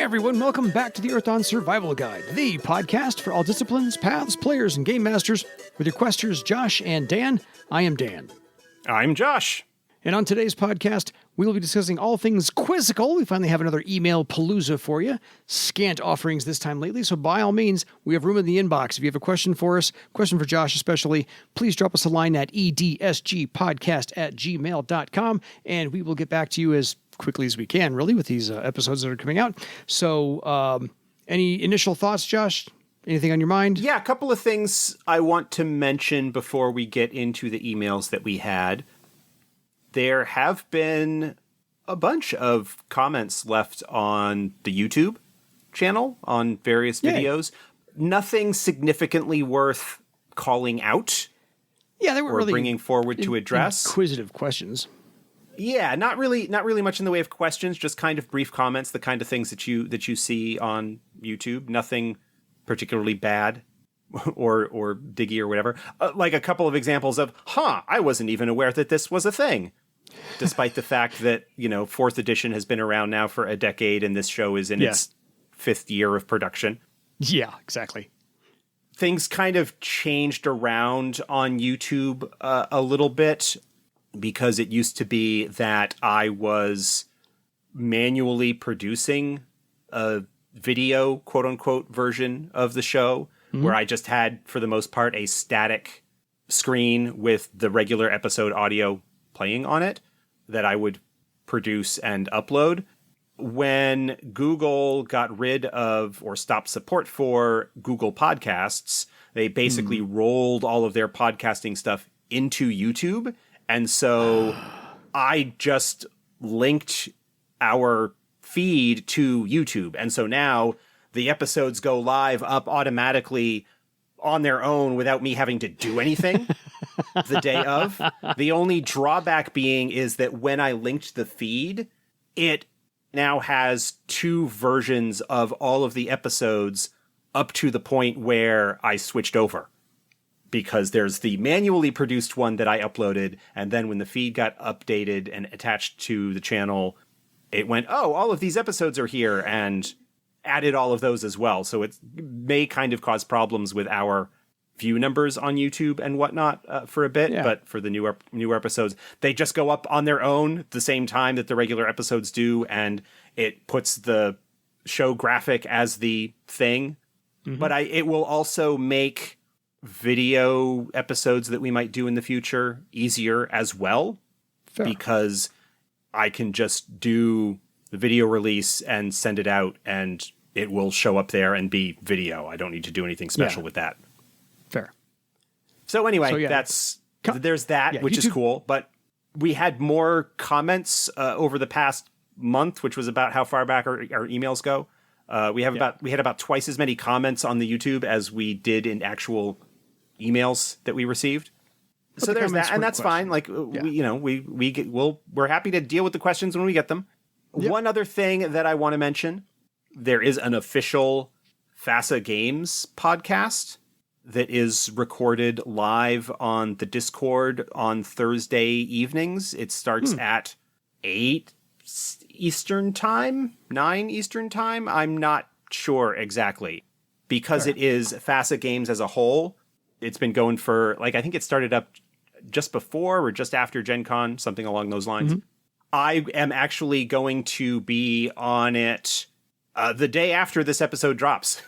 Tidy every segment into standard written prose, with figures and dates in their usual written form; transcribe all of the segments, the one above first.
everyone, welcome back to the Earthdawn Survival Guide, the podcast for all disciplines, paths, players, and game masters. With your questers, Josh and Dan, I am Dan. I'm Josh. And on today's podcast, we will be discussing all things quizzical. We finally have another email palooza for you. Scant offerings this time lately, so by all means, we have room in the inbox. If you have a question for us, question for Josh especially, please drop us a line at edsgpodcast@gmail.com, and we will get back to you as quickly as we can, really, with these episodes that are coming out. So, any initial thoughts, Josh? Anything on your mind? Yeah, a couple of things I want to mention before we get into the emails that we had. There have been a bunch of comments left on the YouTube channel on various videos. Nothing significally worth calling out. Yeah, they were or really bringing forward to address. Inquisitive questions. Yeah, not really much in the way of questions, just kind of brief comments, the kind of things that you see on YouTube. Nothing particularly bad or diggy or whatever. Like a couple of examples of, I wasn't even aware that this was a thing. Despite the fact that, 4th edition has been around now for a decade and this show is in its 5th year of production. Yeah, exactly. Things kind of changed around on YouTube a little bit because it used to be that I was manually producing a video, quote unquote, version of the show where I just had, for the most part, a static screen with the regular episode audio playing on it that I would produce and upload. When Google got rid of or stopped support for Google Podcasts, they basically rolled all of their podcasting stuff into YouTube. And so I just linked our feed to YouTube. And so now the episodes go live up automatically on their own without me having to do anything the day of. The only drawback being is that when I linked the feed, it now has 2 versions of all of the episodes up to the point where I switched over. Because there's the manually produced one that I uploaded, and then when the feed got updated and attached to the channel, it went, all of these episodes are here, and added all of those as well. So it may kind of cause problems with our view numbers on YouTube and whatnot for a bit, but for the newer episodes, they just go up on their own the same time that the regular episodes do, and it puts the show graphic as the thing. But it will also make video episodes that we might do in the future easier as well. Fair. Because I can just do the video release and send it out and it will show up there and be video. I don't need to do anything special with that. Fair. So anyway, there's that, which is cool. But we had more comments over the past month, which was about how far back our emails go. We had about twice as many comments on the YouTube as we did in actual emails that we received. But so there's that, and that's fine. Like we're happy to deal with the questions when we get them. Yep. One other thing that I want to mention: there is an official FASA Games podcast that is recorded live on the Discord on Thursday evenings. It starts at 8 Eastern time, 9 Eastern time. I'm not sure exactly because it is FASA Games as a whole. It's been going for, I think it started up just before or just after Gen Con, something along those lines. I am actually going to be on it the day after this episode drops.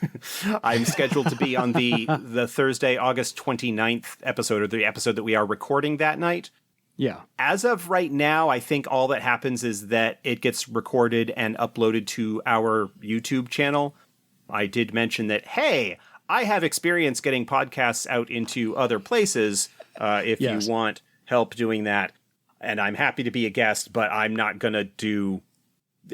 I'm scheduled to be on the Thursday, August 29th episode, or the episode that we are recording that night. Yeah. As of right now, I think all that happens is that it gets recorded and uploaded to our YouTube channel. I did mention that, hey, I have experience getting podcasts out into other places if you want help doing that. And I'm happy to be a guest, but I'm not going to do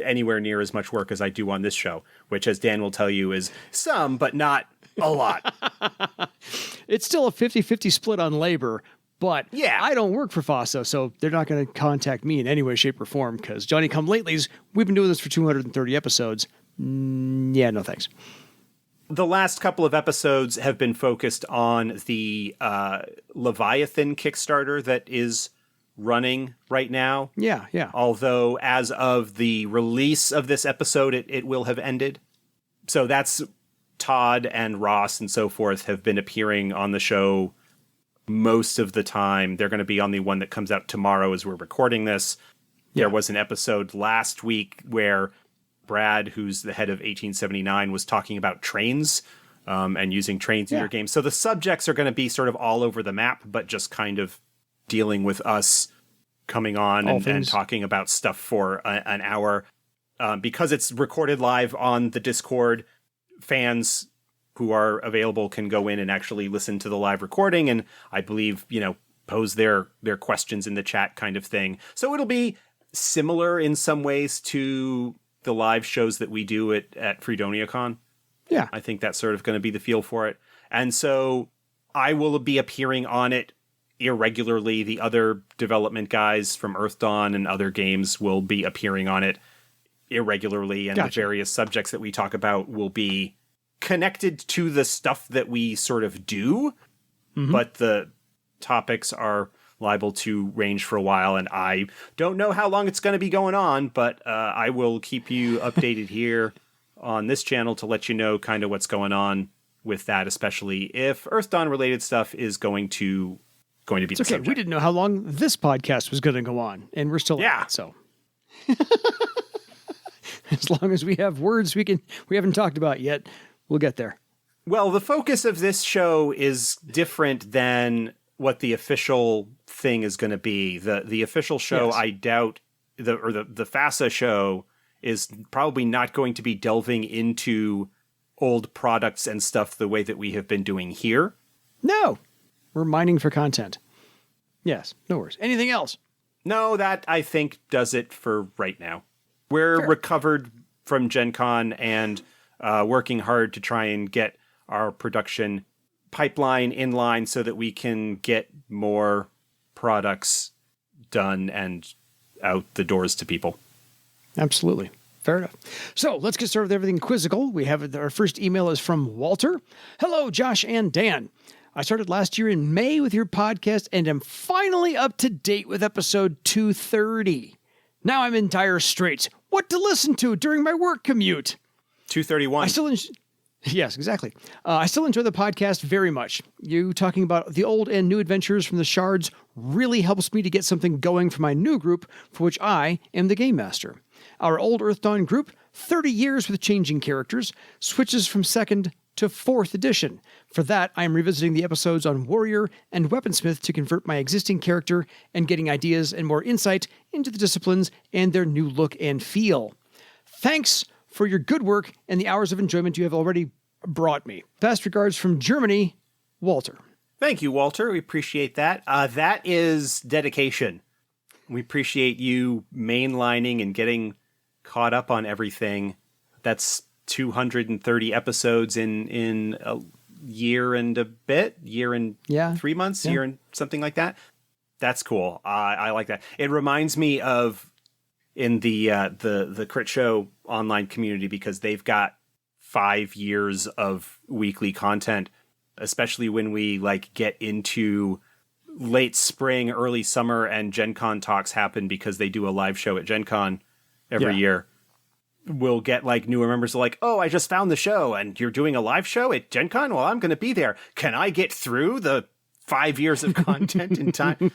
anywhere near as much work as I do on this show, which, as Dan will tell you, is some, but not a lot. It's still a 50-50 split on labor, but I don't work for FASA, so they're not going to contact me in any way, shape, or form, because Johnny Come Latelys, we've been doing this for 230 episodes. No thanks. The last couple of episodes have been focused on the Leviathan Kickstarter that is running right now. Yeah, yeah. Although as of the release of this episode, it will have ended. So that's Todd and Ross and so forth have been appearing on the show most of the time. They're going to be on the one that comes out tomorrow as we're recording this. Yeah. There was an episode last week where Brad, who's the head of 1879, was talking about trains and using trains in your game. So the subjects are going to be sort of all over the map, but just kind of dealing with us coming on and talking about stuff for an hour. Because it's recorded live on the Discord, fans who are available can go in and actually listen to the live recording and I believe, pose their questions in the chat kind of thing. So it'll be similar in some ways to the live shows that we do at FreedoniaCon. Yeah. I think that's sort of going to be the feel for it. And so I will be appearing on it irregularly. The other development guys from Earth Dawn and other games will be appearing on it irregularly. And the various subjects that we talk about will be connected to the stuff that we sort of do. Mm-hmm. But the topics are liable to range for a while. And I don't know how long it's going to be going on, but I will keep you updated here on this channel to let you know kind of what's going on with that, especially if Earth Dawn related stuff is going to be the subject. We didn't know how long this podcast was going to go on, and we're still at it, so as long as we have words we haven't talked about yet, we'll get there. Well, the focus of this show is different than what the official thing is going to be. The official show, yes. I doubt the FASA show is probably not going to be delving into old products and stuff the way that we have been doing here. No, we're mining for content. Yes, no worries. Anything else? No, that I think does it for right now. We're recovered from Gen Con and working hard to try and get our production pipeline in line so that we can get more products done and out the doors to people. Absolutely. Fair enough. So let's get started with everything quizzical. We have our first email is from Walter. Hello, Josh and Dan. I started last year in May with your podcast and am finally up to date with episode 230. Now I'm in dire straits. What to listen to during my work commute? 231. Yes, exactly. I still enjoy the podcast very much. You talking about the old and new adventures from the Shards really helps me to get something going for my new group, for which I am the game master. Our old Earth Dawn group, 30 years with changing characters, switches from 2nd to 4th edition. For that, I am revisiting the episodes on Warrior and Weaponsmith to convert my existing character and getting ideas and more insight into the disciplines and their new look and feel. Thanks for your good work and the hours of enjoyment you have already brought me. Best regards from Germany, Walter. Thank you, Walter. We appreciate that. That is dedication. We appreciate you mainlining and getting caught up on everything. That's 230 episodes in a year and a bit, year and 3 months, year and something like that. That's cool. I like that. It reminds me of in the Crit Show online community, because they've got 5 years of weekly content, especially when we get into late spring, early summer, and Gen Con talks happen because they do a live show at Gen Con every year. We'll get newer members oh, I just found the show and you're doing a live show at Gen Con? Well, I'm going to be there. Can I get through the 5 years of content in time?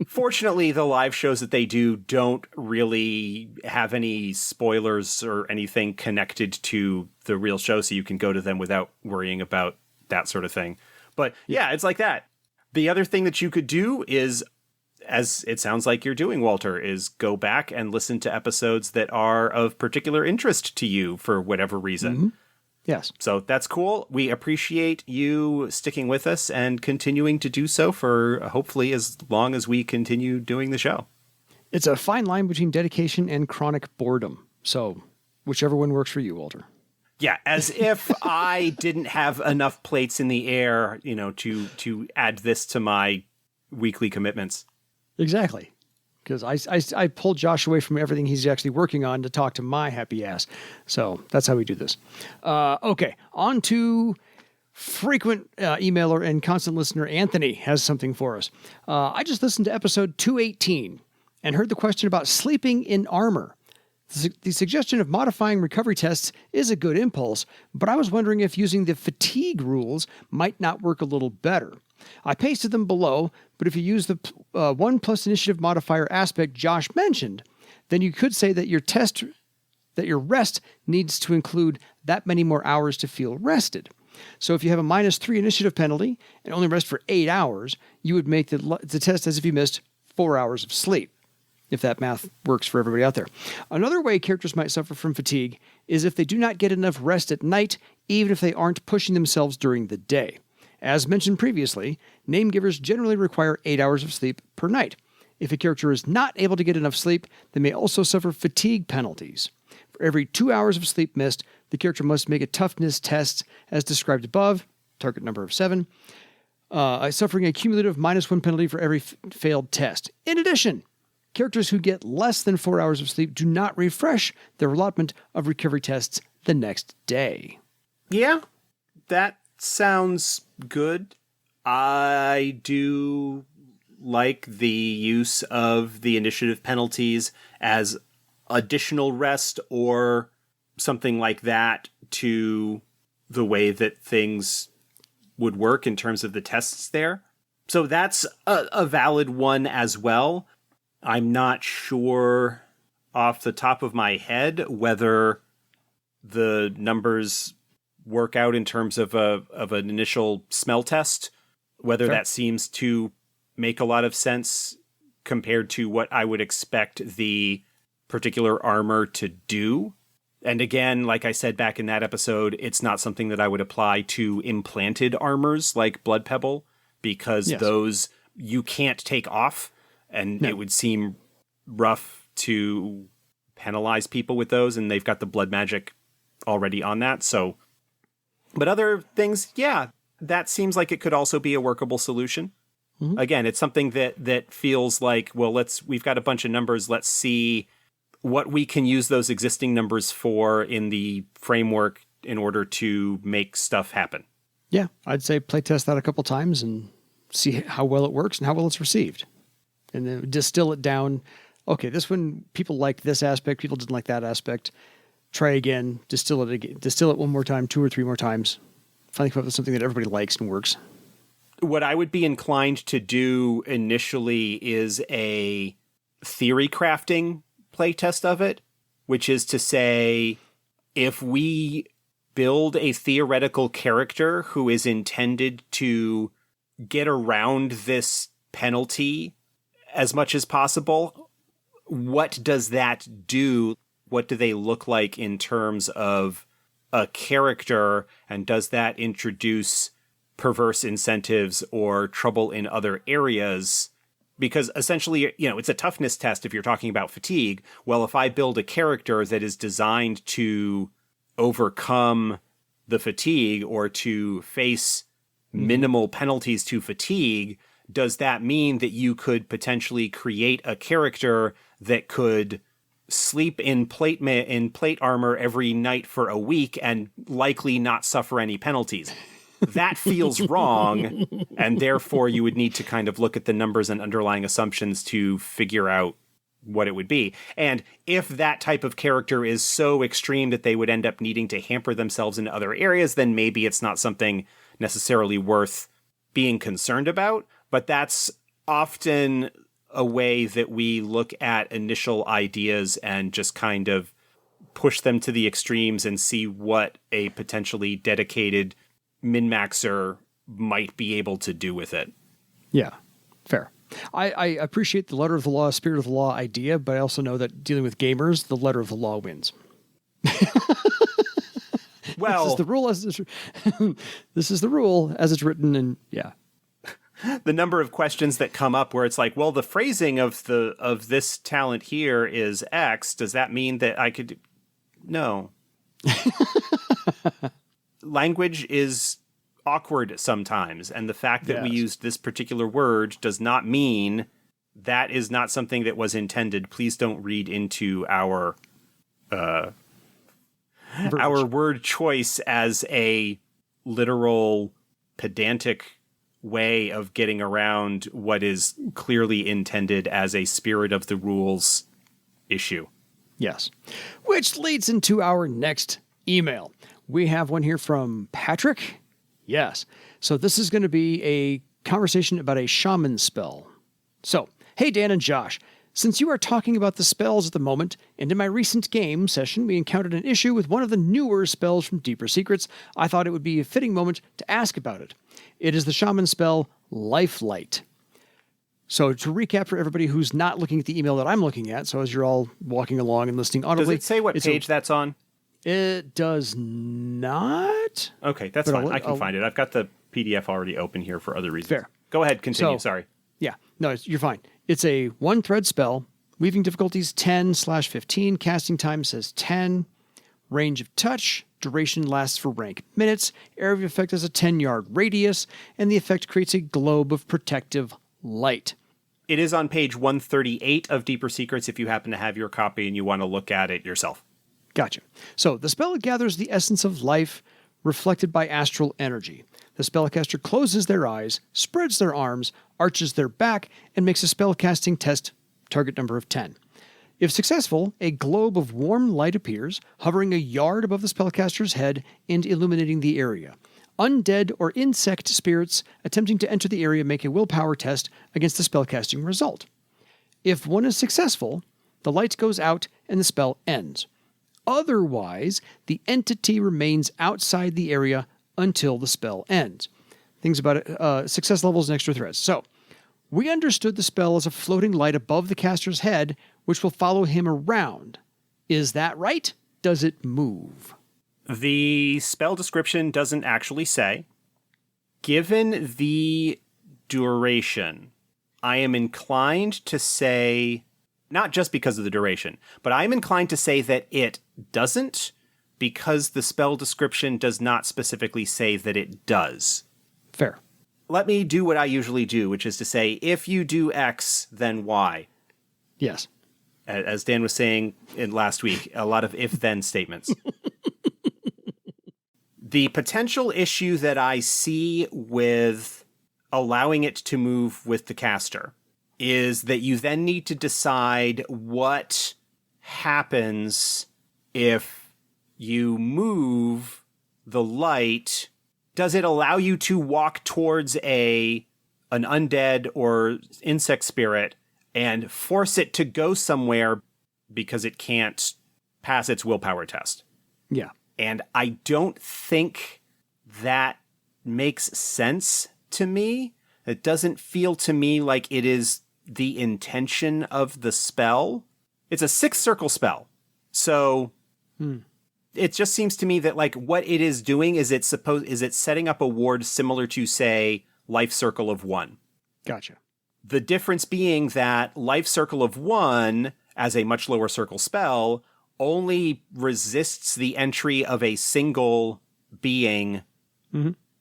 Fortunately, the live shows that they do don't really have any spoilers or anything connected to the real show, so you can go to them without worrying about that sort of thing. But yeah, it's like that. The other thing that you could do is, as it sounds like you're doing, Walter, is go back and listen to episodes that are of particular interest to you for whatever reason. Mm-hmm. Yes. So that's cool. We appreciate you sticking with us and continuing to do so for hopefully as long as we continue doing the show. It's a fine line between dedication and chronic boredom. So whichever one works for you, Walter. Yeah, as if I didn't have enough plates in the air, to add this to my weekly commitments. Exactly. Because I pulled Josh away from everything he's actually working on to talk to my happy ass. So that's how we do this. Okay, on to Frequent emailer and constant listener Anthony has something for us. I just listened to episode 218 and heard the question about sleeping in armor. The suggestion of modifying recovery tests is a good impulse, but I was wondering if using the fatigue rules might not work a little better. I pasted them below, but if you use the 1 plus initiative modifier aspect Josh mentioned, then you could say that your rest needs to include that many more hours to feel rested. So if you have a -3 initiative penalty and only rest for 8 hours, you would make the test as if you missed 4 hours of sleep, if that math works for everybody out there. Another way characters might suffer from fatigue is if they do not get enough rest at night, even if they aren't pushing themselves during the day. As mentioned previously, name givers generally require 8 hours of sleep per night. If a character is not able to get enough sleep, they may also suffer fatigue penalties. For every 2 hours of sleep missed, the character must make a toughness test as described above, target number of 7, suffering a cumulative -1 penalty for every failed test. In addition, characters who get less than 4 hours of sleep do not refresh their allotment of recovery tests the next day. Yeah, that sounds good. I do like the use of the initiative penalties as additional rest or something like that to the way that things would work in terms of the tests there. So that's a valid one as well. I'm not sure off the top of my head whether the numbers work out in terms of an initial smell test, whether that seems to make a lot of sense compared to what I would expect the particular armor to do. And again, like I said back in that episode, it's not something that I would apply to implanted armors like Blood Pebble, because those you can't take off, and it would seem rough to penalize people with those, and they've got the blood magic already on that. So, but other things, yeah, that seems like it could also be a workable solution. Mm-hmm. Again, it's something that feels like, well, we've got a bunch of numbers. Let's see what we can use those existing numbers for in the framework in order to make stuff happen. Yeah, I'd say play test that a couple times and see how well it works and how well it's received. And then distill it down. Okay, this one, people liked this aspect, people didn't like that aspect. Try again, distill it one more time, 2 or 3 more times. Finally come up with something that everybody likes and works. What I would be inclined to do initially is a theory crafting playtest of it, which is to say, if we build a theoretical character who is intended to get around this penalty as much as possible, what does that do? What do they look like in terms of a character, and does that introduce perverse incentives or trouble in other areas? Because essentially, it's a toughness test if you're talking about fatigue. Well, if I build a character that is designed to overcome the fatigue or to face minimal penalties to fatigue, does that mean that you could potentially create a character that could sleep in plate armor every night for a week and likely not suffer any penalties? That feels wrong, and therefore you would need to kind of look at the numbers and underlying assumptions to figure out what it would be. And if that type of character is so extreme that they would end up needing to hamper themselves in other areas, then maybe it's not something necessarily worth being concerned about. But that's often a way that we look at initial ideas and just kind of push them to the extremes and see what a potentially dedicated min-maxer might be able to do with it. Yeah, fair. I appreciate the letter of the law, spirit of the law idea, but I also know that dealing with gamers, the letter of the law wins. Well, this is the rule this is the rule as it's written, and yeah. The number of questions that come up where it's like, well, the phrasing of this talent here is X. Does that mean that I could? No. Language is awkward sometimes, and the fact that we used this particular word does not mean that is not something that was intended. Please don't read into our word choice as a literal, pedantic way of getting around what is clearly intended as a spirit of the rules issue. Yes. Which leads into our next email. We have one here from Patrick. Yes. So this is going to be a conversation about a shaman spell. So, hey, Dan and Josh. Since you are talking about the spells at the moment, and in my recent game session we encountered an issue with one of the newer spells from Deeper Secrets, I thought it would be a fitting moment to ask about it. It is the shaman spell Lifelight. So to recap for everybody who's not looking at the email that I'm looking at, so as you're all walking along and listening audibly... Does it say what page that's on? It does not. Okay, that's fine. I can find it. I've got the PDF already open here for other reasons. Fair. Go ahead, continue, sorry. Yeah, no, you're fine. It's a one-thread spell. Weaving difficulties 10/15. Casting time says 10. Range of touch. Duration lasts for rank minutes. Area of effect has a 10-yard radius. And the effect creates a globe of protective light. It is on page 138 of Deeper Secrets if you happen to have your copy and you want to look at it yourself. Gotcha. So the spell gathers the essence of life reflected by astral energy. The spellcaster closes their eyes, spreads their arms, arches their back, and makes a spellcasting test, target number of 10. If successful, a globe of warm light appears, hovering a yard above the spellcaster's head and illuminating the area. Undead or insect spirits attempting to enter the area make a willpower test against the spellcasting result. If one is successful, the light goes out and the spell ends. Otherwise, the entity remains outside the area until the spell ends. Things about it, success levels and extra threads. So, we understood the spell as a floating light above the caster's head, which will follow him around. Is that right? Does it move? The spell description doesn't actually say. Given the duration, I am inclined to say, not just because of the duration, but I am inclined to say that it doesn't, because the spell description does not specifically say that it does. Fair. Let me do what I usually do, which is to say, if you do X, then Y. Yes. As Dan was saying in last week, a lot of if-then statements. The potential issue that I see with allowing it to move with the caster is that you then need to decide what happens if you move the light. Does it allow you to walk towards an undead or insect spirit and force it to go somewhere because it can't pass its willpower test? Yeah. And I don't think that makes sense to me. It doesn't feel to me like it is the intention of the spell. It's a 6-circle spell. So it just seems to me that like what it is doing is it's setting up a ward similar to, say, Life Circle of 1. Gotcha. The difference being that Life Circle of 1, as a much lower circle spell, only resists the entry of a single being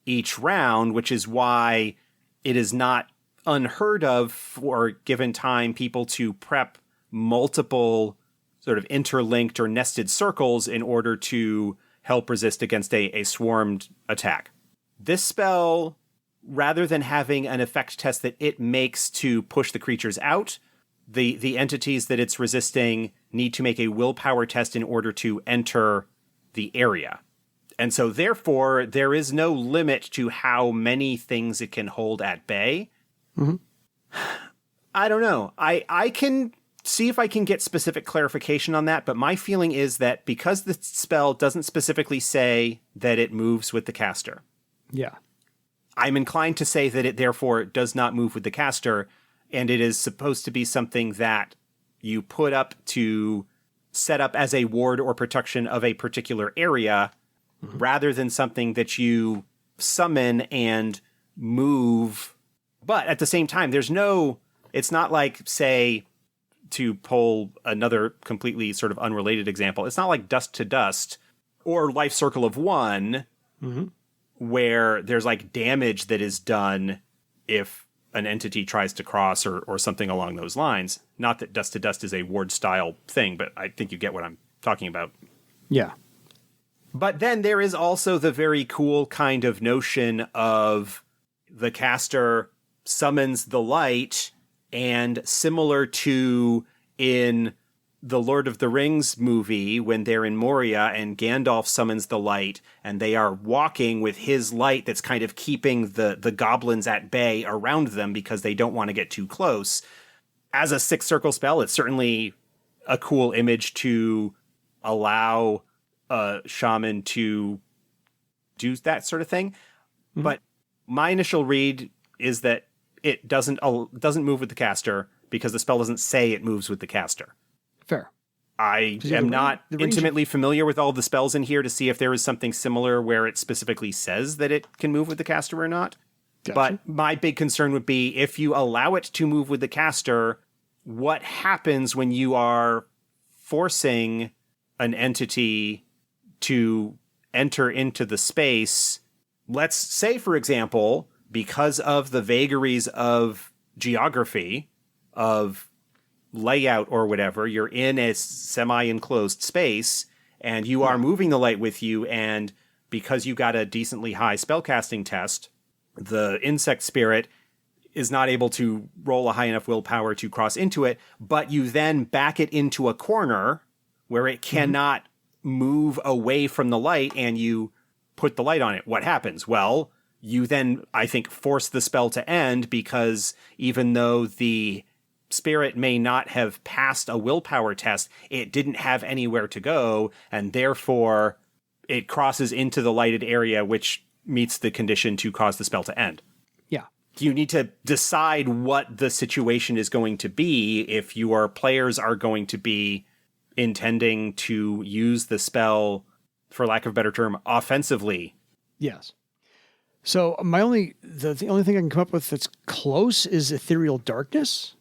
each round, which is why it is not unheard of for given time people to prep multiple sort of interlinked or nested circles in order to help resist against a swarmed attack. This spell, rather than having an effect test that it makes to push the creatures out, the entities that it's resisting need to make a willpower test in order to enter the area. And so therefore, there is no limit to how many things it can hold at bay. I don't know. I can see if I can get specific clarification on that, but my feeling is that because the spell doesn't specifically say that it moves with the caster, Yeah. I'm inclined to say that it therefore does not move with the caster, and it is supposed to be something that you put up to set up as a ward or protection of a particular area, rather than something that you summon and move. But at the same time, it's not like, say, to pull another completely sort of unrelated example, it's not like Dust to Dust or Life Circle of 1, where there's like damage that is done if an entity tries to cross or something along those lines. Not that Dust to Dust is a ward style thing, but I think you get what I'm talking about. Yeah. But then there is also the very cool kind of notion of the caster summons the light, and similar to in the Lord of the Rings movie when they're in Moria and Gandalf summons the light and they are walking with his light that's kind of keeping the goblins at bay around them because they don't want to get too close. As a sixth circle spell, it's certainly a cool image to allow a shaman to do that sort of thing. Mm-hmm. But my initial read is that it doesn't move with the caster because the spell doesn't say it moves with the caster. Fair. I am not intimately familiar with all the spells in here to see if there is something similar where it specifically says that it can move with the caster or not. Gotcha. But my big concern would be if you allow it to move with the caster, what happens when you are forcing an entity to enter into the space? Let's say, for example, because of the vagaries of geography, of layout or whatever, you're in a semi-enclosed space and you are moving the light with you, and because you got a decently high spellcasting test, the insect spirit is not able to roll a high enough willpower to cross into it, but you then back it into a corner where it cannot move away from the light, and you put the light on it. What happens? Well, you then, I think, force the spell to end, because even though the spirit may not have passed a willpower test, it didn't have anywhere to go, and therefore it crosses into the lighted area, which meets the condition to cause the spell to end. Yeah. You need to decide what the situation is going to be if your players are going to be intending to use the spell, for lack of a better term, offensively. Yes. So the only thing I can come up with that's close is Ethereal Darkness.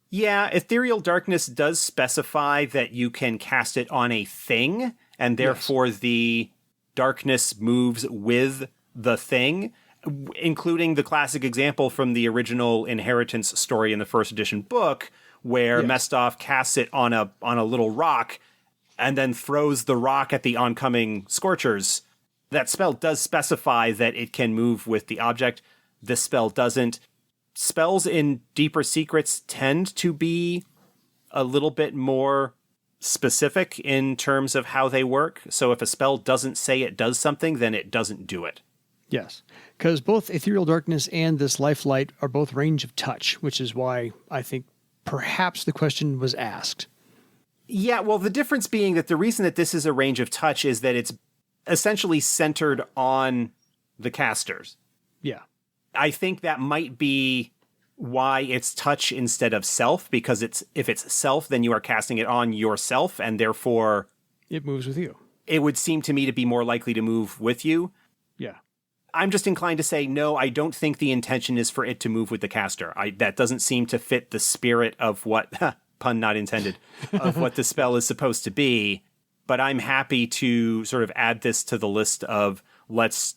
Yeah, Ethereal Darkness does specify that you can cast it on a thing, and therefore the darkness moves with the thing, including the classic example from the original Inheritance story in the first edition book, where Mestov casts it on a little rock and then throws the rock at the oncoming Scorchers. That spell does specify that it can move with the object. This spell doesn't. Spells in Deeper Secrets tend to be a little bit more specific in terms of how they work. So if a spell doesn't say it does something, then it doesn't do it. Yes, because both Ethereal Darkness and this Lifelight are both range of touch, which is why I think perhaps the question was asked. Yeah, well, the difference being that the reason that this is a range of touch is that it's essentially centered on the casters. Yeah. I think that might be why it's touch instead of self, because if it's self, then you are casting it on yourself, and therefore it moves with you. It would seem to me to be more likely to move with you. Yeah. I'm just inclined to say, no, I don't think the intention is for it to move with the caster. That doesn't seem to fit the spirit of what, pun not intended, of what the spell is supposed to be. But I'm happy to sort of add this to the list of let's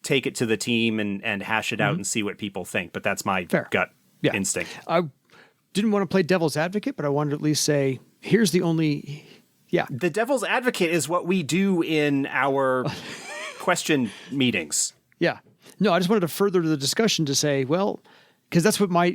take it to the team and hash it out and see what people think. But that's my gut instinct. I didn't want to play devil's advocate, but I wanted to at least say, here's the only... Yeah. The devil's advocate is what we do in our question meetings. Yeah. No, I just wanted to further the discussion to say, well, because that's what my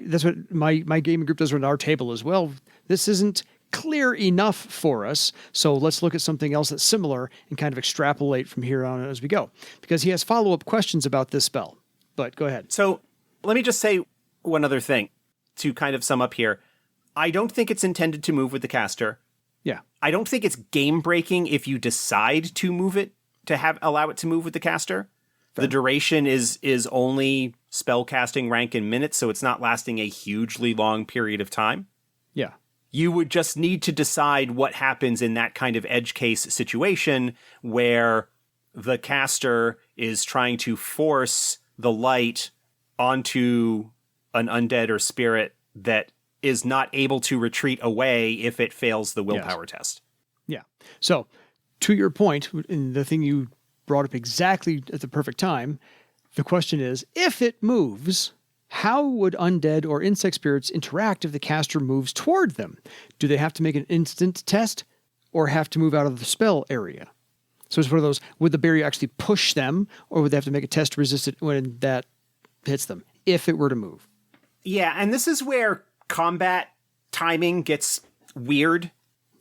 gaming group does around our table as well. This isn't clear enough for us, so let's look at something else that's similar and kind of extrapolate from here on as we go. Because he has follow-up questions about this spell. But go ahead. So let me just say one other thing to kind of sum up here. I don't think it's intended to move with the caster. Yeah. I don't think it's game-breaking if you decide to move it, to allow it to move with the caster. Fair. The duration is only spellcasting rank in minutes, so it's not lasting a hugely long period of time. Yeah. You would just need to decide what happens in that kind of edge case situation where the caster is trying to force the light onto an undead or spirit that is not able to retreat away if it fails the willpower test. Yeah. So, to your point, and the thing you brought up exactly at the perfect time, the question is, if it moves, how would undead or insect spirits interact if the caster moves toward them? Do they have to make an instant test or have to move out of the spell area? So it's one of those, would the barrier actually push them, or would they have to make a test to resist it when that hits them, if it were to move? Yeah, and this is where combat timing gets weird.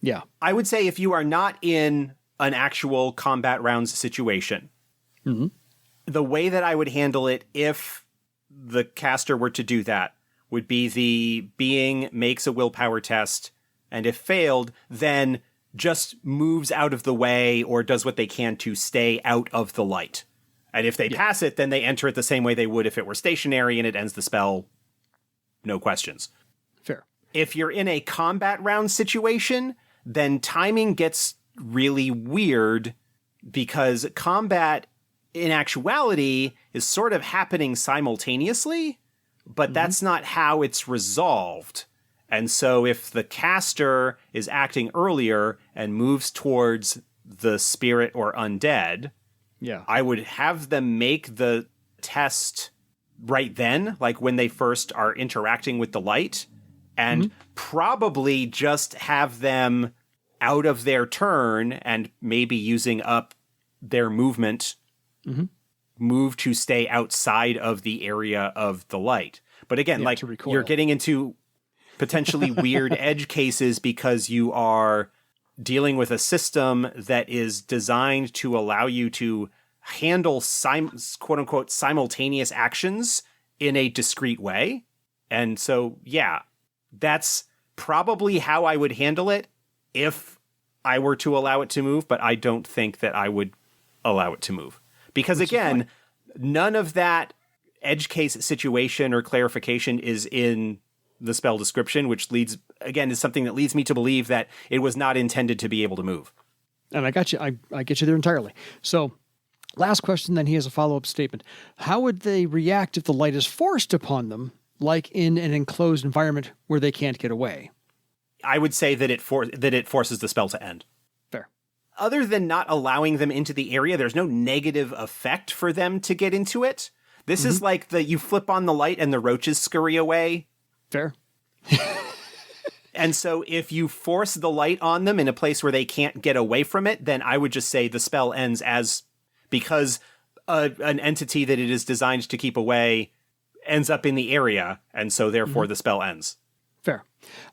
Yeah. I would say if you are not in an actual combat rounds situation, the way that I would handle it if the caster were to do that would be the being makes a willpower test, and if failed, then just moves out of the way or does what they can to stay out of the light. And if they pass it, then they enter it the same way they would if it were stationary, and it ends the spell, no questions. Fair. If you're in a combat round situation, then timing gets really weird, because combat in actuality is sort of happening simultaneously, but that's not how it's resolved. And so if the caster is acting earlier and moves towards the spirit or undead, Yeah. I would have them make the test right then, like when they first are interacting with the light, and probably just have them out of their turn and maybe using up their movement, move to stay outside of the area of the light. But again, Yeah, like to recoil. you're getting into potentially weird edge cases because you are dealing with a system that is designed to allow you to handle quote unquote simultaneous actions in a discrete way. And so, yeah, that's probably how I would handle it if I were to allow it to move, but I don't think that I would allow it to move. Because again, none of that edge case situation or clarification is in the spell description, which leads, again, is something that leads me to believe that it was not intended to be able to move. And I got you. I get you there entirely. So last question, then he has a follow-up statement. How would they react if the light is forced upon them, like in an enclosed environment where they can't get away? I would say that it forces the spell to end. Fair. Other than not allowing them into the area, there's no negative effect for them to get into it. This is like you flip on the light and the roaches scurry away. Fair. And so if you force the light on them in a place where they can't get away from it, then I would just say the spell ends because an entity that it is designed to keep away ends up in the area, and so therefore the spell ends. Fair.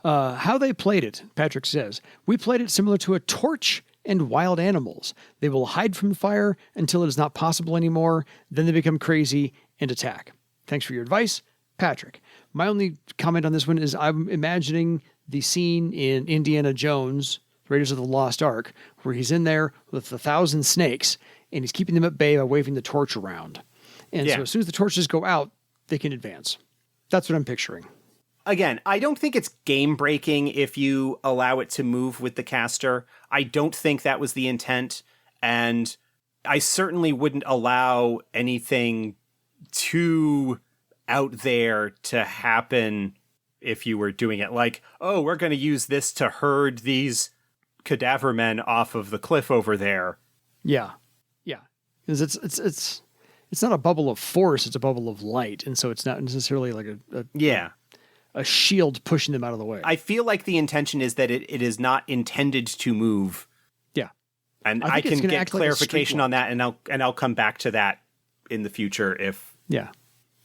How they played it, Patrick says, we played it similar to a torch and wild animals. They will hide from the fire until it is not possible anymore. Then they become crazy and attack. Thanks for your advice, Patrick. My only comment on this one is I'm imagining the scene in Indiana Jones, Raiders of the Lost Ark, where he's in there with 1,000 snakes and he's keeping them at bay by waving the torch around. And so as soon as the torches go out, they can advance. That's what I'm picturing. Again, I don't think it's game breaking if you allow it to move with the caster. I don't think that was the intent. And I certainly wouldn't allow anything too out there to happen if you were doing it. Like, oh, we're going to use this to herd these cadaver men off of the cliff over there. Yeah. Yeah. Because it's not a bubble of force, it's a bubble of light. And so it's not necessarily like a shield pushing them out of the way. I feel like the intention is that it is not intended to move. Yeah. And I can get clarification on that, and I'll come back to that in the future if Yeah,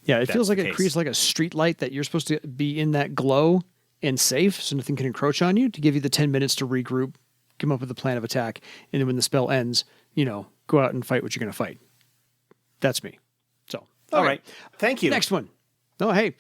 it feels like it creates like a street light that you're supposed to be in that glow and safe so nothing can encroach on you, to give you the 10 minutes to regroup, come up with a plan of attack, and then when the spell ends, go out and fight what you're going to fight. That's me. So, all right. Thank you. Next one. Oh, hey.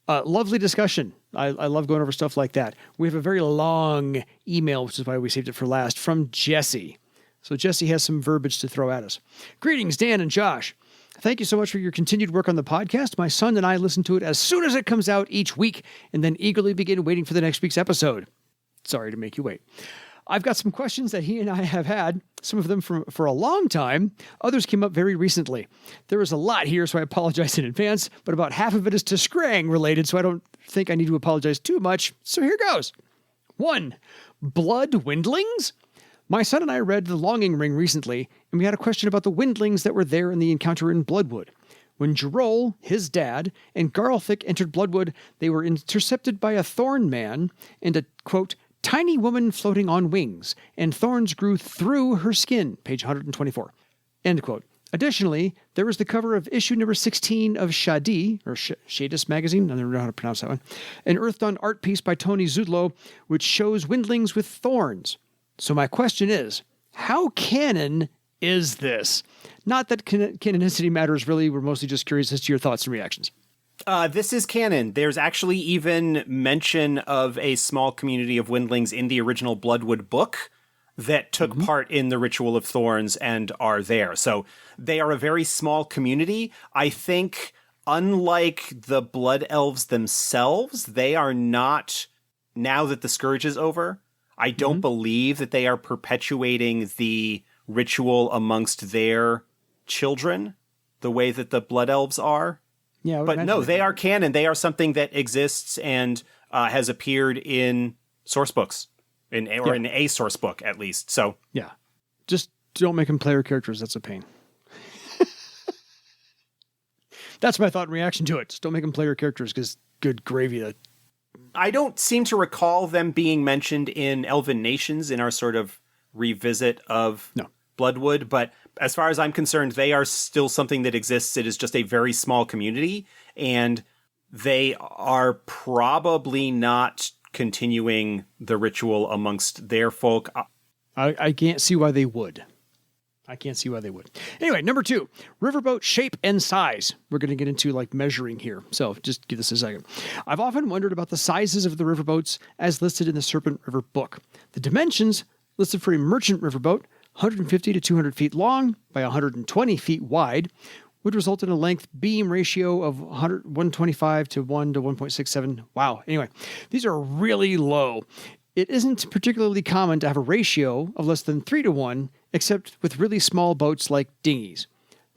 Lovely discussion. I love going over stuff like that. We have a very long email, which is why we saved it for last, from Jesse. So Jesse has some verbiage to throw at us. Greetings, Dan and Josh. Thank you so much for your continued work on the podcast. My son and I listen to it as soon as it comes out each week and then eagerly begin waiting for the next week's episode. Sorry to make you wait. I've got some questions that he and I have had, some of them for a long time. Others came up very recently. There is a lot here, so I apologize in advance, but about half of it is to Scrang related, so I don't think I need to apologize too much. So here goes. 1. Blood windlings? My son and I read The Longing Ring recently, and we had a question about the windlings that were there in the encounter in Bloodwood. When Jerol, his dad, and Garlthic entered Bloodwood, they were intercepted by a thorn man and a, quote, tiny woman floating on wings, and thorns grew through her skin, page 124. End quote. Additionally, there was the cover of issue number 16 of Shadi, or Shadis magazine, I never know how to pronounce that one, an Earth-done art piece by Tony Zudlo, which shows windlings with thorns. So my question is, how canon is this? Not that canonicity matters really, we're mostly just curious as to your thoughts and reactions. This is canon. There's actually even mention of a small community of windlings in the original Bloodwood book that took part in the Ritual of Thorns and are there. So they are a very small community. I think, unlike the Blood Elves themselves, they are not, now that the Scourge is over, I don't believe that they are perpetuating the ritual amongst their children the way that the Blood Elves are. Yeah, but no, they are canon. They are something that exists and has appeared in source books. In a source book, at least. So yeah, just don't make them player characters. That's a pain. That's my thought and reaction to it. Just don't make them player characters because good gravy. I don't seem to recall them being mentioned in Elven Nations in our sort of revisit of Bloodwood. But as far as I'm concerned, they are still something that exists. It is just a very small community, and they are probably not continuing the ritual amongst their folk. I can't see why they would. Anyway, number 2, riverboat shape and size. We're going to get into like measuring here. So just give this a second. I've often wondered about the sizes of the riverboats as listed in the Serpent River book. The dimensions listed for a merchant riverboat, 150 to 200 feet long by 120 feet wide, would result in a length beam ratio of 125 to 1 to 1.67. Wow. Anyway, these are really low. It isn't particularly common to have a ratio of less than 3 to 1, except with really small boats like dinghies.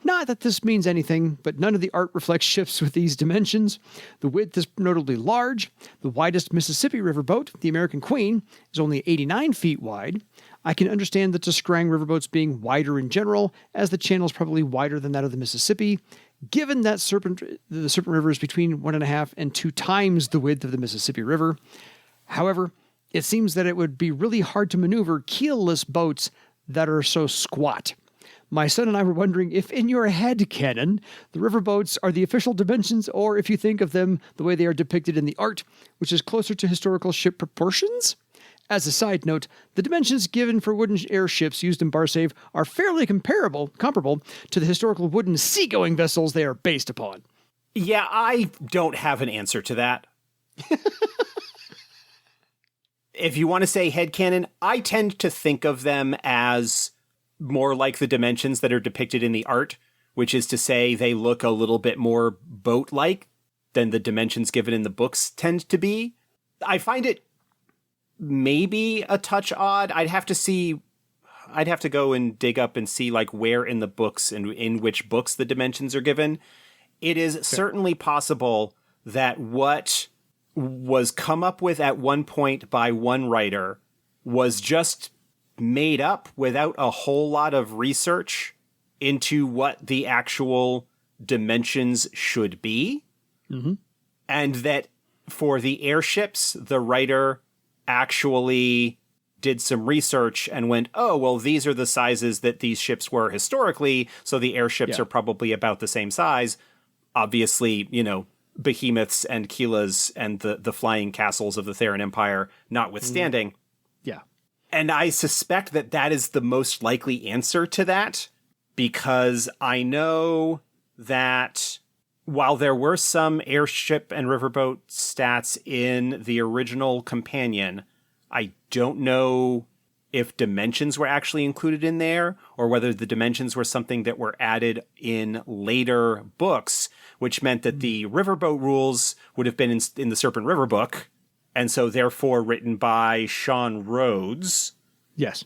Not that this means anything, but none of the art reflects ships with these dimensions. The width is notably large. The widest Mississippi River boat, the American Queen, is only 89 feet wide. I can understand the Tuscarang riverboats being wider in general, as the channel is probably wider than that of the Mississippi, given that the Serpent River is between 1.5 and 2 times the width of the Mississippi River. However, it seems that it would be really hard to maneuver keelless boats that are so squat. My son and I were wondering if in your head canon, the riverboats are the official dimensions, or if you think of them the way they are depicted in the art, which is closer to historical ship proportions. As a side note, the dimensions given for wooden airships used in Barsave are fairly comparable to the historical wooden seagoing vessels they are based upon. Yeah, I don't have an answer to that. If you want to say headcanon, I tend to think of them as more like the dimensions that are depicted in the art, which is to say they look a little bit more boat-like than the dimensions given in the books tend to be. I find it maybe a touch odd. I'd have to go and dig up and see like where in the books and in which books the dimensions are given. It is certainly possible that what was come up with at one point by one writer was just made up without a whole lot of research into what the actual dimensions should be. Mm-hmm. And that for the airships, the writer actually did some research and went, oh, well, these are the sizes that these ships were historically, so the airships are probably about the same size. Obviously, you know, behemoths and Keelas and the flying castles of the Theron Empire notwithstanding. Yeah. And I suspect that that is the most likely answer to that, because I know that while there were some airship and riverboat stats in the original companion, I don't know if dimensions were actually included in there, or whether the dimensions were something that were added in later books, which meant that the riverboat rules would have been in the Serpent River book, and so therefore written by Sean Rhodes. Yes.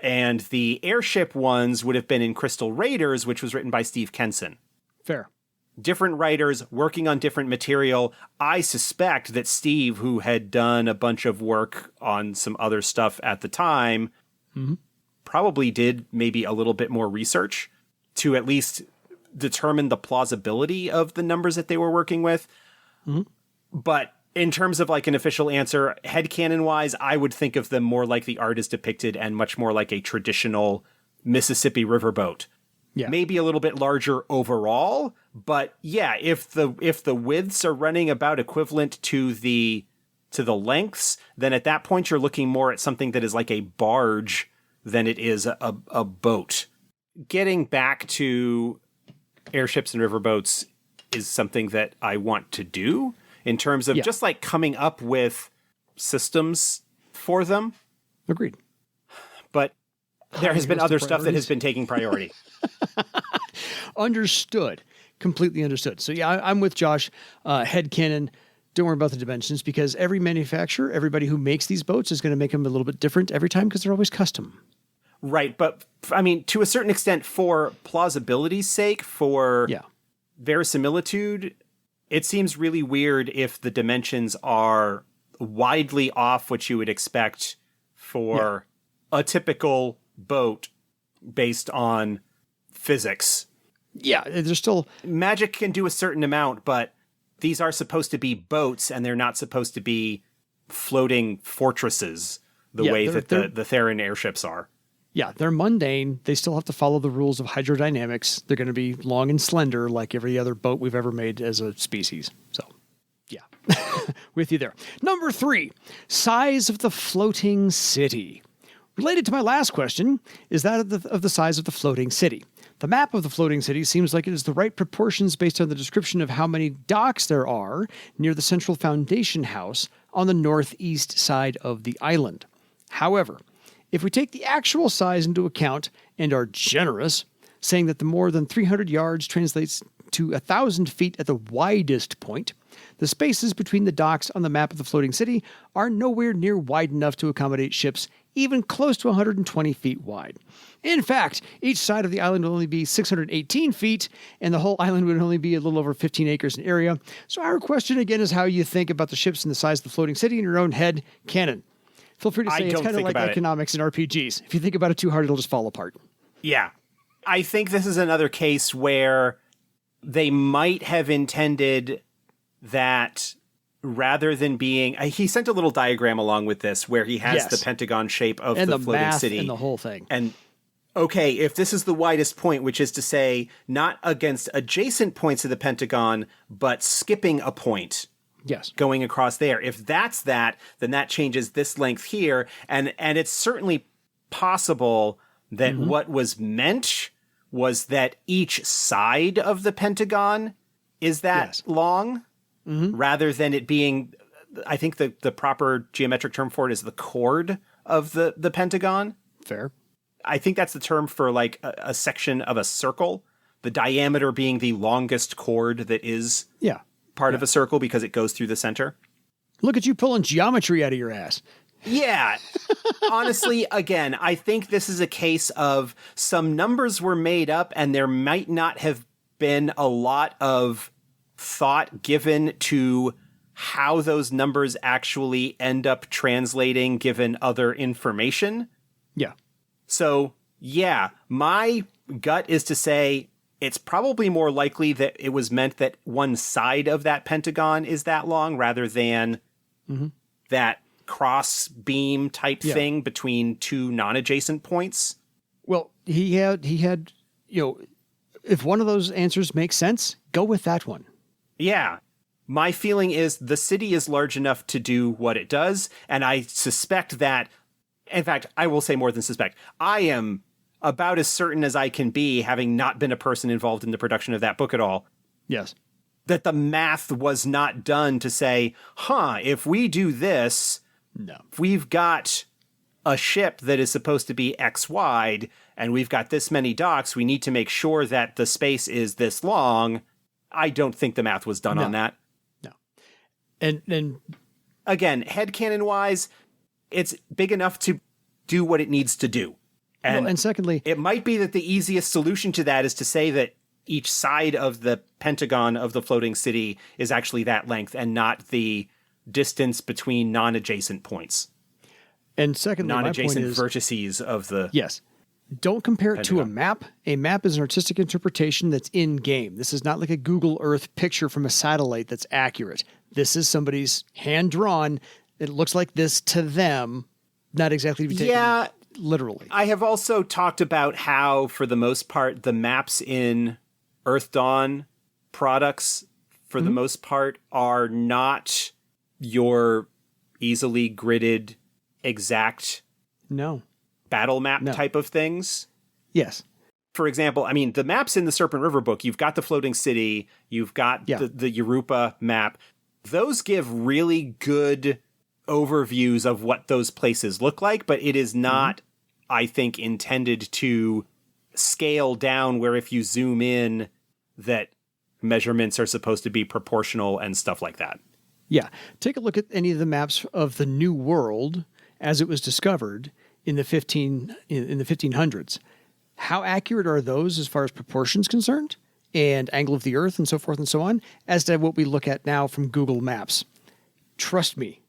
And the airship ones would have been in Crystal Raiders, which was written by Steve Kenson. Fair. Different writers working on different material. I suspect that Steve, who had done a bunch of work on some other stuff at the time, probably did maybe a little bit more research to at least determine the plausibility of the numbers that they were working with. Mm-hmm. But In terms of like an official answer, headcanon wise, I would think of them more like the art is depicted and much more like a traditional Mississippi River boat. Yeah. Maybe a little bit larger overall, but yeah, if the widths are running about equivalent to the lengths, then at that point you're looking more at something that is like a barge than it is a boat. Getting back to airships and riverboats is something that I want to do in terms of just like coming up with systems for them. Agreed. But there has been other stuff that has been taking priority. Understood. Completely understood. So yeah, I'm with Josh. Headcanon. Don't worry about the dimensions because every manufacturer, everybody who makes these boats is going to make them a little bit different every time because they're always custom. Right. But I mean, to a certain extent, for plausibility's sake, for verisimilitude, it seems really weird if the dimensions are widely off what you would expect for a typical boat based on physics. Yeah, there's still... Magic can do a certain amount, but these are supposed to be boats, and they're not supposed to be floating fortresses the way that the Theron airships are. Yeah, they're mundane. They still have to follow the rules of hydrodynamics. They're going to be long and slender like every other boat we've ever made as a species. So, yeah, with you there. Number 3, size of the floating city. Related to my last question is that of the size of the floating city. The map of the floating city seems like it is the right proportions based on the description of how many docks there are near the central foundation house on the northeast side of the island. However, if we take the actual size into account and are generous, saying that the more than 300 yards translates to 1,000 feet at the widest point, the spaces between the docks on the map of the floating city are nowhere near wide enough to accommodate ships even close to 120 feet wide. In fact, each side of the island will only be 618 feet, and the whole island would only be a little over 15 acres in area. So our question again is how you think about the ships and the size of the floating city in your own head canon. Feel free to say it's kind of like economics in RPGs. If you think about it too hard, it'll just fall apart. Yeah. I think this is another case where they might have intended that rather than being... he sent a little diagram along with this where he has the pentagon shape of the floating city. And the whole thing. And, okay, if this is the widest point, which is to say not against adjacent points of the pentagon, but skipping a point... Yes. Going across there. If that's that, then that changes this length here. And it's certainly possible that what was meant was that each side of the pentagon is that long, rather than it being, I think the proper geometric term for it is the chord of the pentagon. Fair. I think that's the term for like a section of a circle, the diameter being the longest chord that is... part of a circle because it goes through the center. Look at you pulling geometry out of your ass. Yeah. Honestly, again, I think this is a case of some numbers were made up and there might not have been a lot of thought given to how those numbers actually end up translating given other information. Yeah. So, yeah, my gut is to say it's probably more likely that it was meant that one side of that pentagon is that long rather than that cross beam type thing between two non-adjacent points. Well, he had, if one of those answers makes sense, go with that one. Yeah. My feeling is the city is large enough to do what it does. And I suspect that, in fact, I will say more than suspect. I am about as certain as I can be, having not been a person involved in the production of that book at all. Yes. That the math was not done to say, if we do this, if we've got a ship that is supposed to be X wide, and we've got this many docks, we need to make sure that the space is this long. I don't think the math was done on that. No. And again, headcanon-wise, it's big enough to do what it needs to do. And secondly, it might be that the easiest solution to that is to say that each side of the pentagon of the floating city is actually that length and not the distance between non-adjacent points. And secondly, non-adjacent vertices of the... Yes. Don't compare it to a Pentagon. map. A map is an artistic interpretation that's in game. This is not like a Google Earth picture from a satellite that's accurate. This is somebody's hand drawn. It looks like this to them, not exactly to be taken Yeah. literally. I have also talked about how, for the most part, the maps in Earth Dawn products, for the most part, are not your easily gridded, exact No. battle map No. type of things. Yes. For example, I mean, the maps in the Serpent River book, you've got the floating city, you've got Yeah. the Europa map. Those give really good overviews of what those places look like, but it is not, I think, intended to scale down where if you zoom in that measurements are supposed to be proportional and stuff like that. Yeah. Take a look at any of the maps of the New World as it was discovered in the 1500s. How accurate are those as far as proportions concerned and angle of the earth and so forth and so on as to what we look at now from Google Maps? Trust me.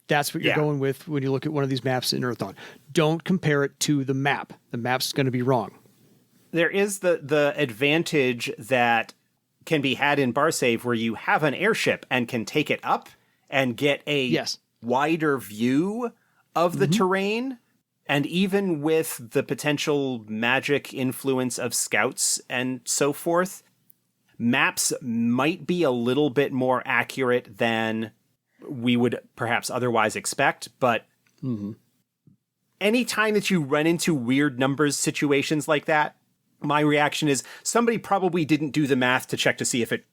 That's what you're Yeah. going with when you look at one of these maps in Earth Dawn. Don't compare it to the map. The map's going to be wrong. There is the advantage that can be had in Bar Save where you have an airship and can take it up and get a Yes. wider view of the terrain. And even with the potential magic influence of scouts and so forth, maps might be a little bit more accurate than we would perhaps otherwise expect. But any time that you run into weird numbers situations like that, my reaction is somebody probably didn't do the math to check to see if it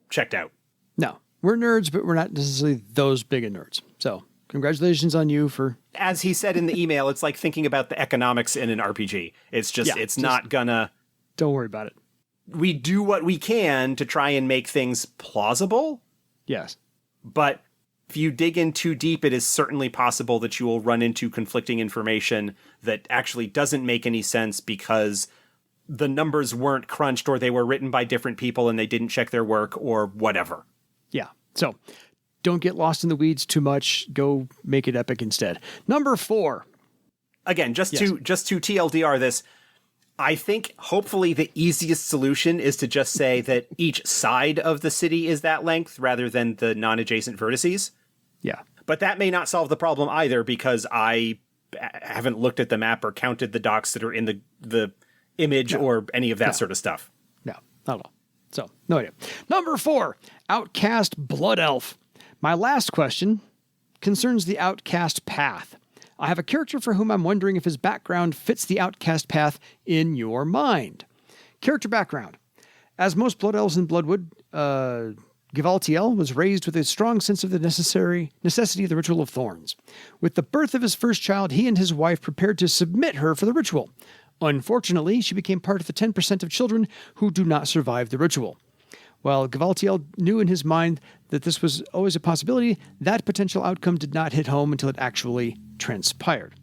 checked out. No, we're nerds, but we're not necessarily those big of nerds. So congratulations on you for... As he said in the email, it's like thinking about the economics in an RPG. It's just, Yeah, it's just- not gonna... Don't worry about it. We do what we can to try and make things plausible, Yes. but if you dig in too deep, it is certainly possible that you will run into conflicting information that actually doesn't make any sense because the numbers weren't crunched or they were written by different people and they didn't check their work or whatever. Yeah. So don't get lost in the weeds too much. Go make it epic instead. Number 4. Again, just Yes. to TLDR this, I think hopefully the easiest solution is to just say that each side of the city is that length rather than the non-adjacent vertices. Yeah. But that may not solve the problem either because I haven't looked at the map or counted the docks that are in the image or any of that sort of stuff. No, not at all. So, no idea. Number 4, Outcast Blood Elf. My last question concerns the Outcast path. I have a character for whom I'm wondering if his background fits the Outcast path in your mind. Character background. As most Blood Elves in Bloodwood, Givaltiel was raised with a strong sense of the necessity of the Ritual of Thorns. With the birth of his first child, he and his wife prepared to submit her for the ritual. Unfortunately, she became part of the 10% of children who do not survive the ritual. While Givaltiel knew in his mind that this was always a possibility, that potential outcome did not hit home until it actually transpired.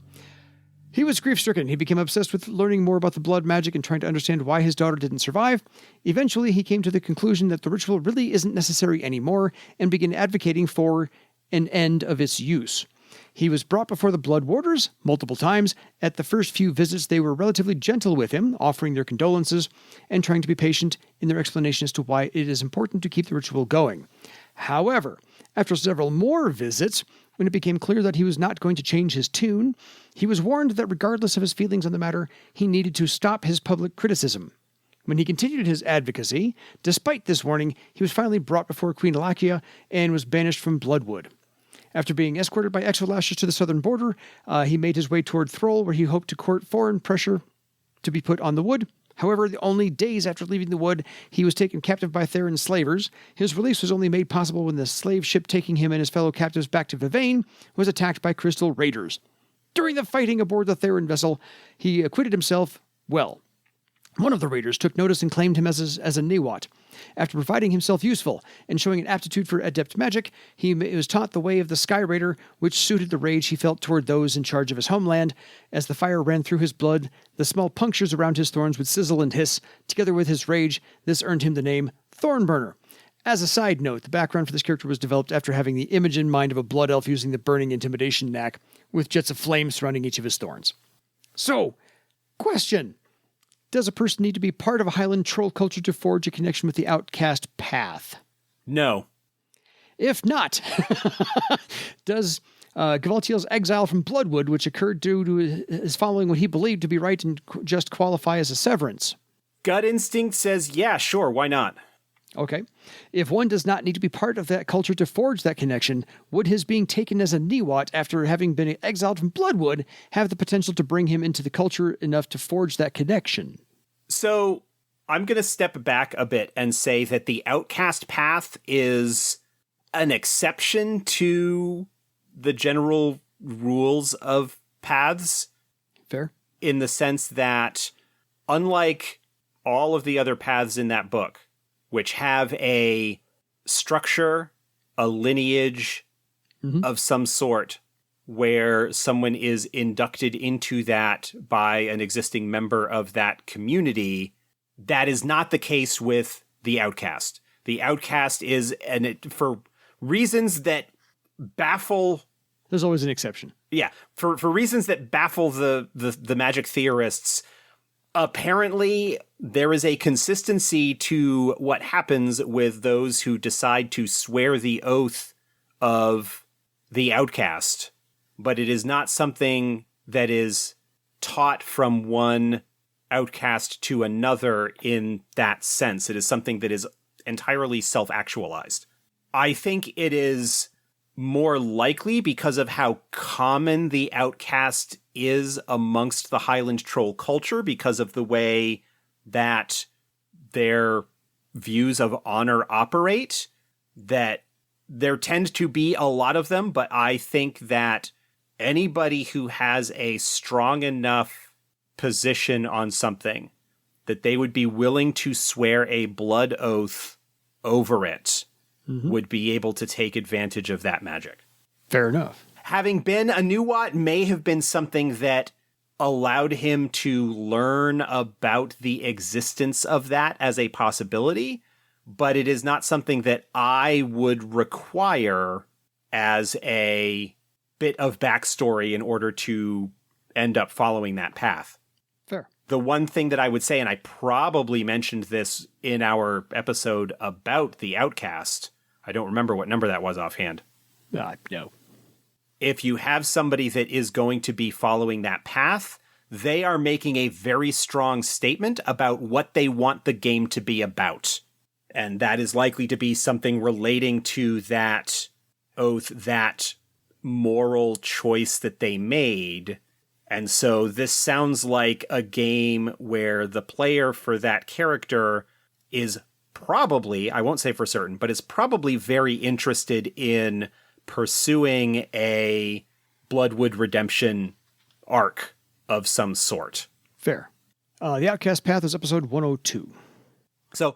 He was grief-stricken. He became obsessed with learning more about the blood magic and trying to understand why his daughter didn't survive. Eventually, he came to the conclusion that the ritual really isn't necessary anymore and began advocating for an end of its use. He was brought before the Blood Warders multiple times. At the first few visits, they were relatively gentle with him, offering their condolences and trying to be patient in their explanation as to why it is important to keep the ritual going. However, after several more visits, when it became clear that he was not going to change his tune, he was warned that regardless of his feelings on the matter, he needed to stop his public criticism. When he continued his advocacy, despite this warning, he was finally brought before Queen Alakia and was banished from Bloodwood. After being escorted by Exolashers to the southern border, he made his way toward Thrall, where he hoped to court foreign pressure to be put on the wood. However, only days after leaving the wood, he was taken captive by Theron slavers. His release was only made possible when the slave ship taking him and his fellow captives back to Vivane was attacked by Crystal Raiders. During the fighting aboard the Theron vessel, he acquitted himself well. One of the raiders took notice and claimed him as a Nawat. After providing himself useful and showing an aptitude for adept magic, he was taught the way of the Sky Raider, which suited the rage he felt toward those in charge of his homeland. As the fire ran through his blood, the small punctures around his thorns would sizzle and hiss. Together with his rage, this earned him the name Thornburner. As a side note, the background for this character was developed after having the image in mind of a blood elf using the burning intimidation knack, with jets of flame surrounding each of his thorns. So, Question. Does a person need to be part of a Highland troll culture to forge a connection with the outcast path? No. If not, does Gavaltiel's exile from Bloodwood, which occurred due to his following what he believed to be right and just, qualify as a severance? Gut instinct says, yeah, sure, why not? Okay. If one does not need to be part of that culture to forge that connection, would his being taken as a Niwot after having been exiled from Bloodwood have the potential to bring him into the culture enough to forge that connection? So I'm going to step back a bit and say that the outcast path is an exception to the general rules of paths. Fair. In the sense that, unlike all of the other paths in that book, which have a structure, a lineage of some sort, where someone is inducted into that by an existing member of that community, that is not the case with the outcast. The outcast is, and it, for reasons that baffle... There's always an exception. Yeah, for reasons that baffle the magic theorists, apparently there is a consistency to what happens with those who decide to swear the oath of the outcast, but it is not something that is taught from one outcast to another in that sense. It is something that is entirely self-actualized. I think it is more likely because of how common the outcast is amongst the Highland troll culture, because of the way that their views of honor operate, that there tend to be a lot of them, but I think that anybody who has a strong enough position on something that they would be willing to swear a blood oath over it would be able to take advantage of that magic. Fair enough. Having been a Nuwat may have been something that allowed him to learn about the existence of that as a possibility, but it is not something that I would require as a bit of backstory in order to end up following that path. Fair. The one thing that I would say, and I probably mentioned this in our episode about the Outcast, I don't remember what number that was offhand. No. If you have somebody that is going to be following that path, they are making a very strong statement about what they want the game to be about. And that is likely to be something relating to that oath, that moral choice that they made. And so this sounds like a game where the player for that character is probably, I won't say for certain, but is probably very interested in pursuing a Bloodwood redemption arc of some sort. Fair. The Outcast Path is episode 102. So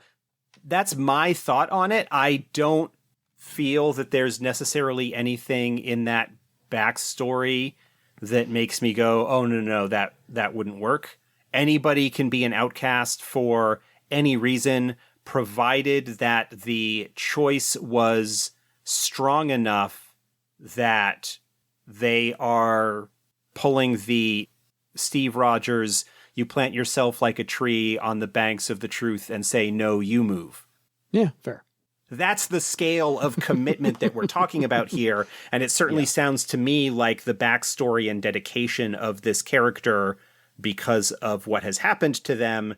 that's my thought on it. I don't feel that there's necessarily anything in that backstory that makes me go, oh, no, that wouldn't work. Anybody can be an outcast for any reason, provided that the choice was strong enough that they are pulling the Steve Rogers, you plant yourself like a tree on the banks of the truth and say, no, you move. Yeah, fair. That's the scale of commitment that we're talking about here. And it certainly sounds to me like the backstory and dedication of this character, because of what has happened to them,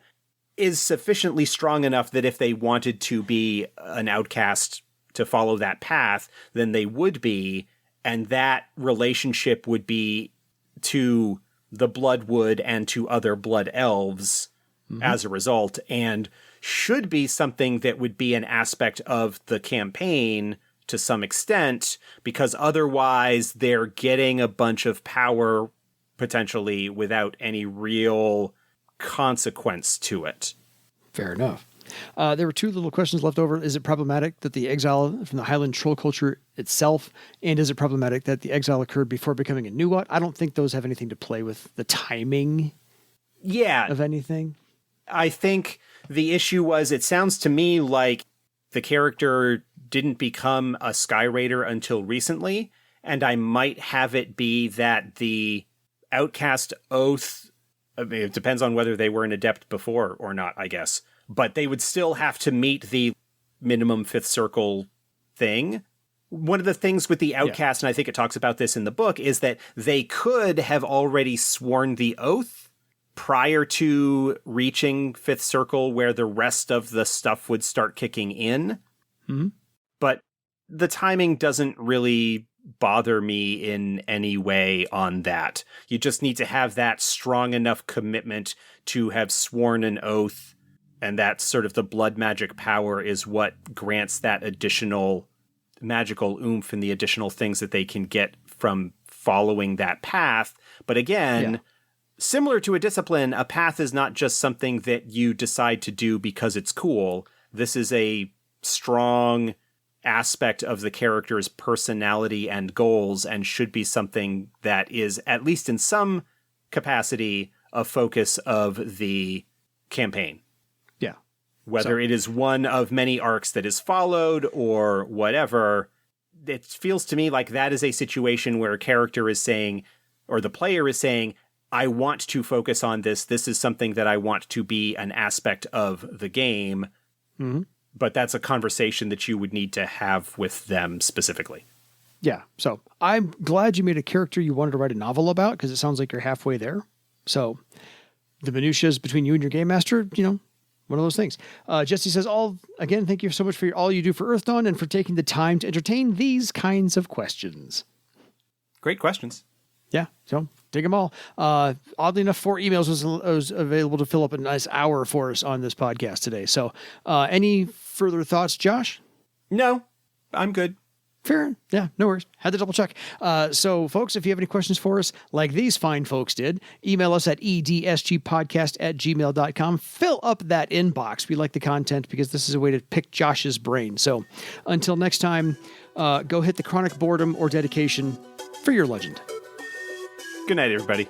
is sufficiently strong enough that if they wanted to be an outcast to follow that path, then they would be. And that relationship would be to the Bloodwood and to other blood elves as a result, and should be something that would be an aspect of the campaign to some extent, because otherwise they're getting a bunch of power potentially without any real consequence to it. Fair enough. There were two little questions left over. Is it problematic that the exile from the Highland troll culture itself, and is it problematic that the exile occurred before becoming a Nuwat? I don't think those have anything to play with the timing of anything. I think the issue was, it sounds to me like the character didn't become a Sky Raider until recently, and I might have it be that the Outcast Oath I mean, it depends on whether they were an adept before or not, I guess. But they would still have to meet the minimum fifth circle thing. One of the things with the outcast, and I think it talks about this in the book, is that they could have already sworn the oath prior to reaching fifth circle where the rest of the stuff would start kicking in. Mm-hmm. But the timing doesn't really bother me in any way on that. You just need to have that strong enough commitment to have sworn an oath, and that sort of the blood magic power is what grants that additional magical oomph and the additional things that they can get from following that path. But again, similar to a discipline, a path is not just something that you decide to do because it's cool. This is a strong aspect of the character's personality and goals, and should be something that is, at least in some capacity, a focus of the campaign. Yeah. Whether it is one of many arcs that is followed or whatever, it feels to me like that is a situation where a character is saying, or the player is saying, I want to focus on this. This is something that I want to be an aspect of the game. Mm-hmm. But that's a conversation that you would need to have with them specifically. Yeah. So I'm glad you made a character you wanted to write a novel about, because it sounds like you're halfway there. So the minutiae is between you and your game master, one of those things. Jesse says, again, thank you so much for all you do for Earth Dawn and for taking the time to entertain these kinds of questions. Great questions. Yeah. So dig them all. Oddly enough, 4 emails was available to fill up a nice hour for us on this podcast today. So any further thoughts, Josh? No, I'm good. Fair. Yeah, no worries. Had to double check. So, folks, if you have any questions for us, like these fine folks did, email us at edsgpodcast@gmail.com. Fill up that inbox. We like the content because this is a way to pick Josh's brain. So, until next time, go hit the chronic boredom or dedication for your legend. Good night, everybody.